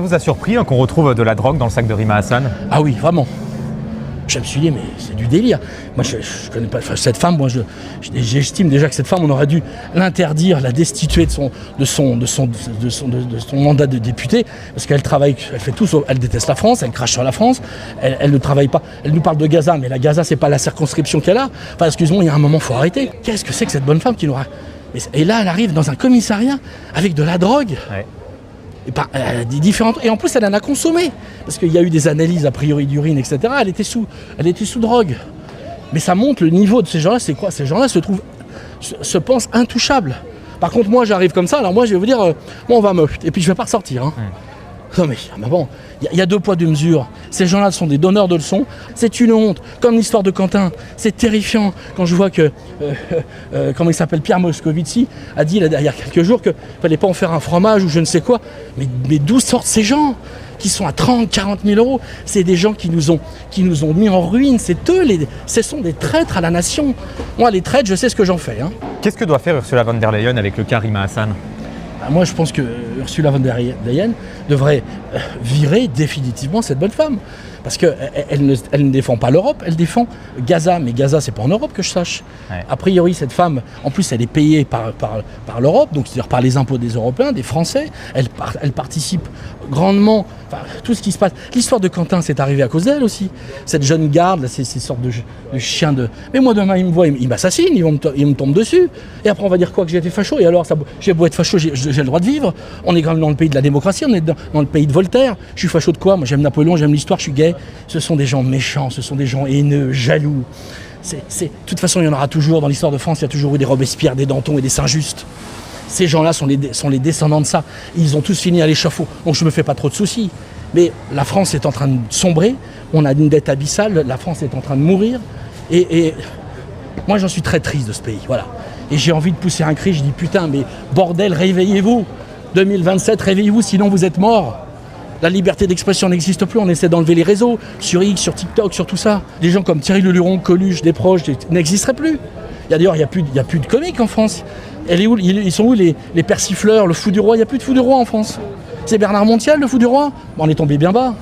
vous a surpris qu'on retrouve de la drogue dans le sac de Rima Hassan? Ah oui, vraiment. Je me suis dit, mais c'est du délire. Moi, je connais pas cette femme. Moi, j'estime déjà que cette femme, on aurait dû l'interdire, la destituer de son mandat de député, parce qu'elle travaille, elle fait tout, elle déteste la France, elle crache sur la France, elle ne travaille pas. Elle nous parle de Gaza, mais la Gaza, c'est pas la circonscription qu'elle a. Enfin, excuse-moi, il y a un moment, faut arrêter. Qu'est-ce que c'est que cette bonne femme qui nous Et là, elle arrive dans un commissariat avec de la drogue. Ouais. Et en plus, elle en a consommé. Parce qu'il y a eu des analyses, a priori, d'urine, etc. Elle était sous drogue. Mais ça montre le niveau de ces gens-là. C'est quoi? Ces gens-là se pensent intouchables. Par contre, moi, j'arrive comme ça. Alors moi, je vais vous dire, moi, on va et puis, je vais pas ressortir. Hein. Non mais bon, il y a deux poids, deux mesures. Ces gens-là sont des donneurs de leçons. C'est une honte. Comme l'histoire de Quentin, c'est terrifiant quand je vois que, comment il s'appelle, Pierre Moscovici a dit il y a quelques jours qu'il ne fallait pas en faire un fromage ou je ne sais quoi. Mais d'où sortent ces gens qui sont à 30, 40 000 euros? C'est des gens qui nous ont mis en ruine. Ce sont des traîtres à la nation. Moi, les traîtres, je sais ce que j'en fais. Hein. Qu'est-ce que doit faire Ursula von der Leyen avec le cas Rima Hassan? Moi, je pense que Ursula von der Leyen devrait virer définitivement cette bonne femme. Parce qu'elle ne défend pas l'Europe, elle défend Gaza. Mais Gaza, c'est pas en Europe que je sache. Ouais. A priori, cette femme, en plus, elle est payée par l'Europe, donc c'est-à-dire par les impôts des Européens, des Français. Elle participe grandement. Enfin, tout ce qui se passe. L'histoire de Quentin, c'est arrivé à cause d'elle aussi. Cette jeune garde, ces sortes de chiens de... Mais moi, demain, ils me voient, ils m'assassinent, ils me tombent dessus. Et après, on va dire quoi? Que j'ai été facho. Et alors, j'ai beau être facho, j'ai le droit de vivre. On est quand même dans le pays de la démocratie, on est dans le pays de Voltaire. Je suis facho de quoi? Moi, j'aime Napoléon, j'aime l'histoire, je suis gay. Ce sont des gens méchants, ce sont des gens haineux, jaloux. De toute façon, il y en aura toujours. Dans l'histoire de France, il y a toujours eu des Robespierre, des Danton et des Saint-Just. Ces gens-là sont les descendants de ça. Ils ont tous fini à l'échafaud. Donc je ne me fais pas trop de soucis. Mais la France est en train de sombrer. On a une dette abyssale. La France est en train de mourir. Et moi, j'en suis très triste de ce pays. Voilà. Et j'ai envie de pousser un cri. Je dis putain, mais bordel, réveillez-vous. 2027, réveillez-vous, sinon vous êtes morts. La liberté d'expression n'existe plus, on essaie d'enlever les réseaux, sur X, sur TikTok, sur tout ça. Des gens comme Thierry Leluron, Coluche, Desproges, n'existeraient plus. D'ailleurs, il n'y a plus de comiques en France. Ils sont où les persifleurs, le fou du roi? Il n'y a plus de fou du roi en France. C'est Bernard Montiel, le fou du roi? On est tombé bien bas.